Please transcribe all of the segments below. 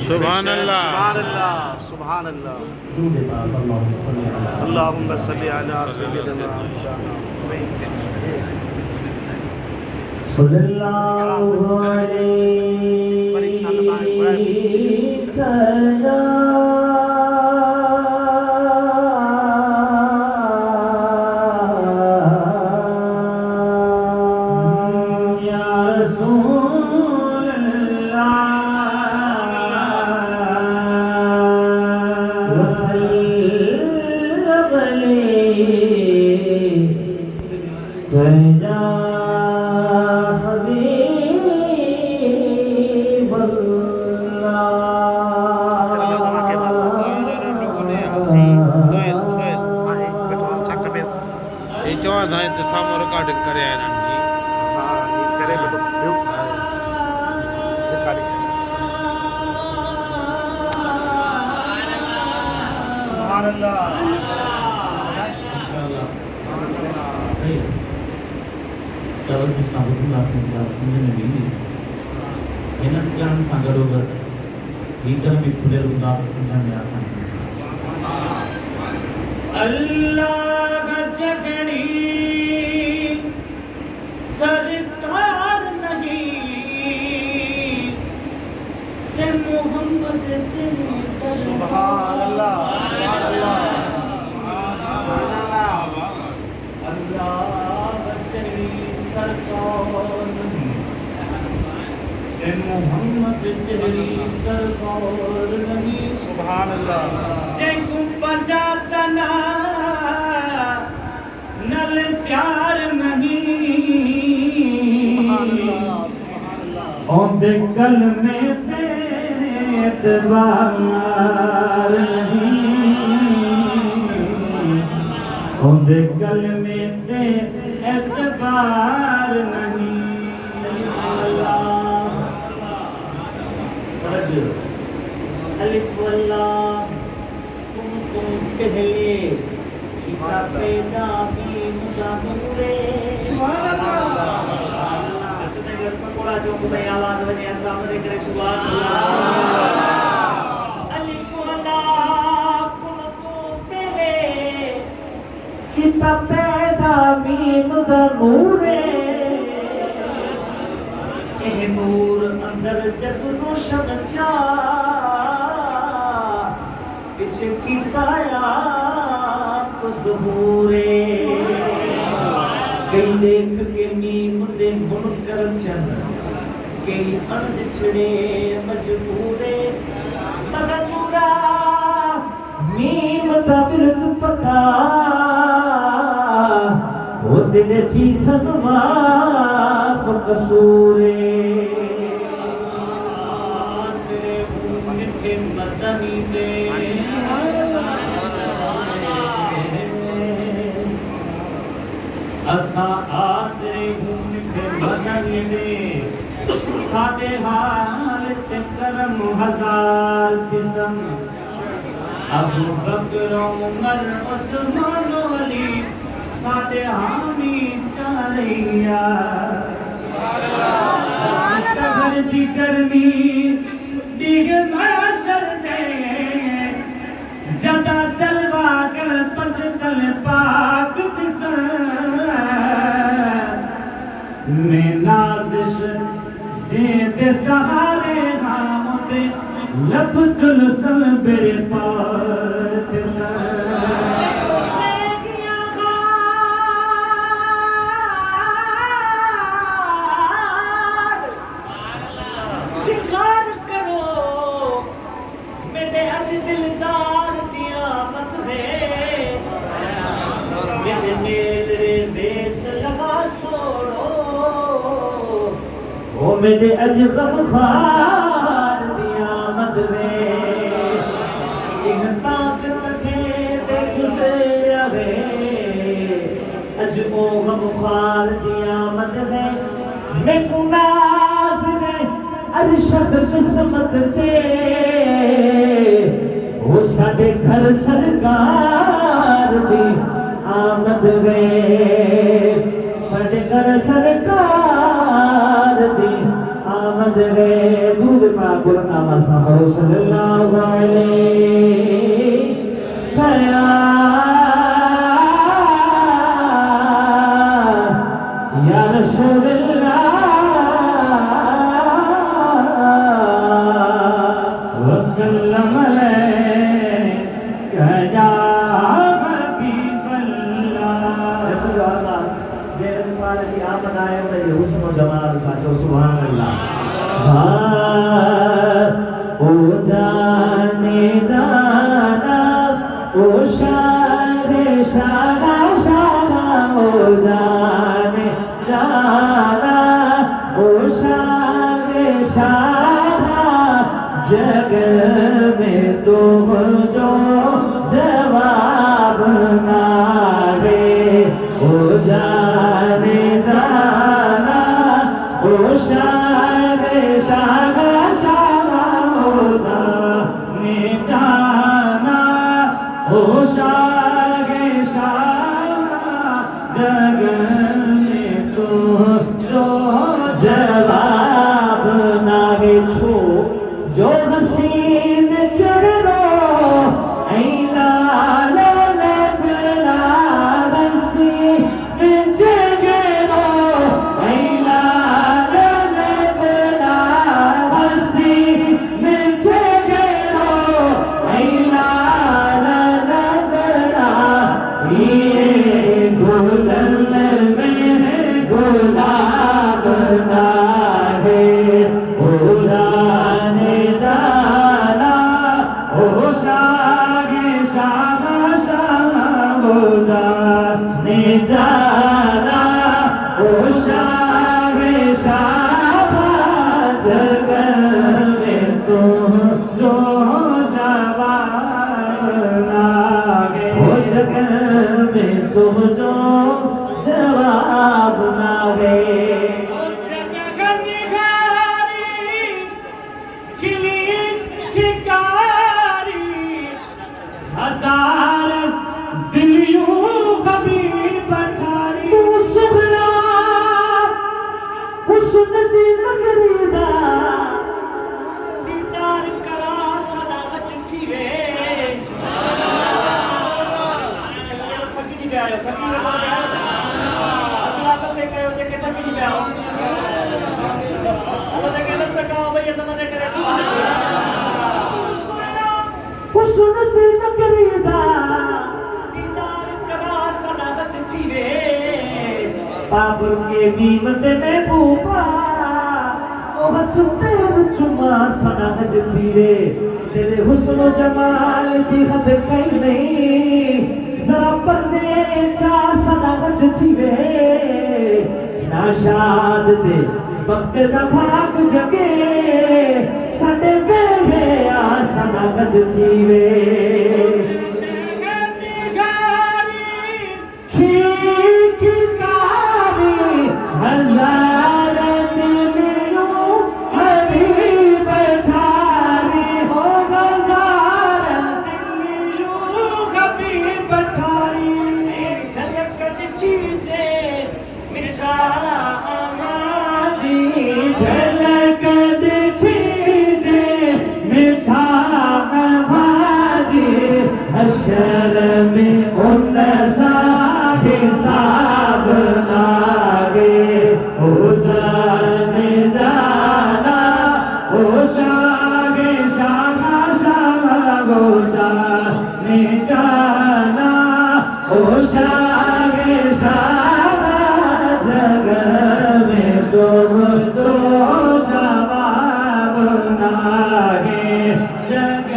सुभान अल्लाह सुभान अल्लाह सुभान अल्लाह। अल्लाहुम्मा सल्ली अला सय्यिदिना सल्लल्लाहु अलैहि रिकॉर्डिंग करे हैं जी। हाँ ये करे तो सुभान अल्लाह। सही kalau disambut langsung sendiri enak jangan sangat over kita mikir usah senang biasa Allah jagani सरकार नहीं ते मोहम्मद चली सुभान अल्लाह सुभान अल्लाह अल्लाह चली सरकार नहीं ते मोहम्मद चली सरकार नहीं सुभान अल्लाह। जैकु पंजाता ना नल प्यार नहीं औंदे गल में एतबार नहीं औंदे गल में एतबार नहीं अलिफ वल्लाह तुम पहले चिता पैदा भी मुदा नूरे पकोड़ा चौक में आवाज बजे अस्सलाम वालेकुम करे सुभान अल्लाह अलिफ वल्लाह तुम पहले चिता पैदा भी मुदा नूरे एह नूर अंदर जग रोशन था पीछे की ताया ज़हूरे कई लेख के नीम दे मुनकर चन कई अनछड़े मजबूरे मगजूरा मीम दा विरत पका ओ दिल जी सनवा फकसूरे आसरे मिठे मदनी दे असा आसरे मिठे मदनी दे साडे हाल ते करम हजार किस्म अबू बकर उमर उस्मान अली साडे हामी चारिया कबर दी गर्मी दिग माशर दे जदा चलवा कर पंजतल पाक तिसा में नाजिश जे दे सहारे हामुदे लब जुलसन बेड़े पार तिसा मेरे अज गम खार दिया मत वे इन ताकत के दे गुज़रिया वे अज ओ गम खार दिया मत वे मैं गुनाज़ ने अरशद किस्मत ते वो साडे घर सरकार दी आमद वे साडे घर सरकार आमद है दूध पाक नामा साहब सल्लल्लाहु अलैहि खया या रसूल अल्लाह वसल्लम अलैका या हबीब अल्लाह। देखो जो आका जेर माल की आमद आए तो ये हुस्न जमाल का जो सुभान अल्लाह। ओ जाने जाना ओ शारे शारा शारा ओ जाने जाना ओ शारे शारा जग में तुम जो जवाब ना रे ओ जाने जाना ओ शारे शारा शारा ओ जाने जाना ओ शारे शारा जग में तुम जो जवाब ना रे छो जो हसीन चढ़ो ऐ लाल लगना हसीन जगरो ऐ लाल लगना हसीन जगरो ऐ लाल लगना ये गुलन में गुलाब ना है ओ जाने जाना ओ शागे शागा शागा ओ जाने जाना ओ शागे शागा जग में तुम जो जवाब लागे ओ जग में तुम जो जवाब लागे हजार दिल यूं कभी पठारी सुखना हुस्न दी नगरीदा दीदार करा सदा वचती वे थकी जी आयो थकी वे अतला पथे कयो जे के थकी जी आयो अब तक न थकाओ भई त मने करे सुभान हुस्न दी नगरीदा दीदार करा सदा वचती वे बाबर के मीमत में बूबा ओ हथ पैर चुमा सना हज थी रे तेरे हुस्न जमाल की हद कहीं नहीं जरा पर्दे चा सना हज थी रे नाशाद दे वक्त दा भाग जगे साडे वेले आ सना हज थी रे हजार दिलियों हबीब ठारी हो हजार दिलियों हबीब ठारी झलक चीजे मिठा जी झलक दीजे मिठा भाजी हशर में उन सा हिसाब लागे ओ जाने जाना ओ शागे शागा शागा ओ जाने जाना ओ शागे शागा जग में तुम जो जवाब लागे जग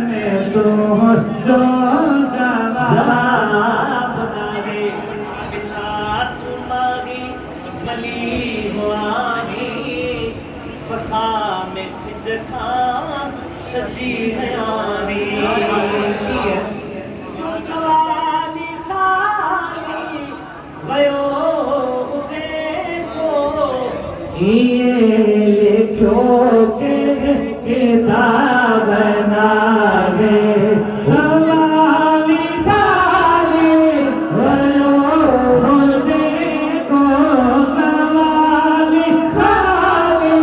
में तुम जो जवाब लागे बिछा तुम्हारी मली हुआनी सखा में सिजखा सजी हयानी जो सवाली खाली वयो उठे को ये लिखो के किताब नागे सवाली खाली वयो मुझे को सवाली खाली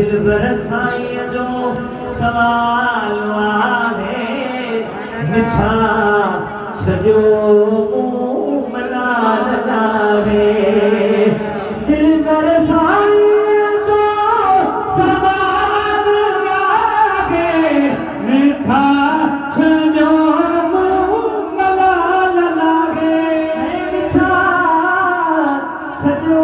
दिल बरसाई जो सवाल आहे मिठा छॾियो मुंहुं मलाल लावे दिल बरसाई जो सवाल आहे मिठा छॾियो मुंहुं मलाल लावे मिठा छॾियो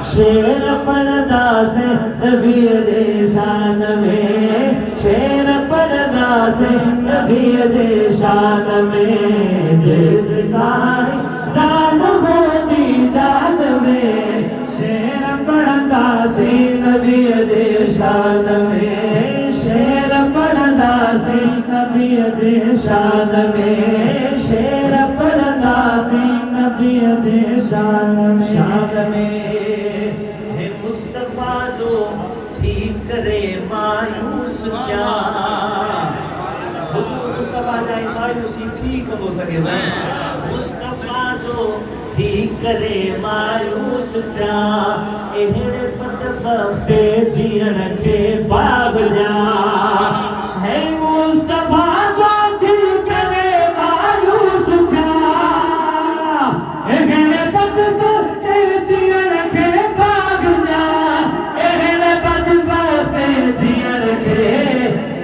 शेर पर्दा से नबी जे शान में शेर पर्दा से नबी जे शान में जिसका जान होती जान में शेर पर्दा से नबी जे शान में शेर पर्दा से नबी जे शान में शेर पर्दा से नबी जे शान में करे मायूस क्या हुजूर मुस्तफा जाए मायूसी ठीक हो सके मुस्तफा जो ठीक करे मायूस क्या एहड़े बदबख्ते जियन के बाग जा है मुस्तफा जो ठीक करे मायूस क्या एहड़े बदबख्ते जियन के बाग जा एहड़े बदबख्ते जियन के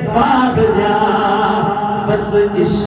बाग जा बस इश्क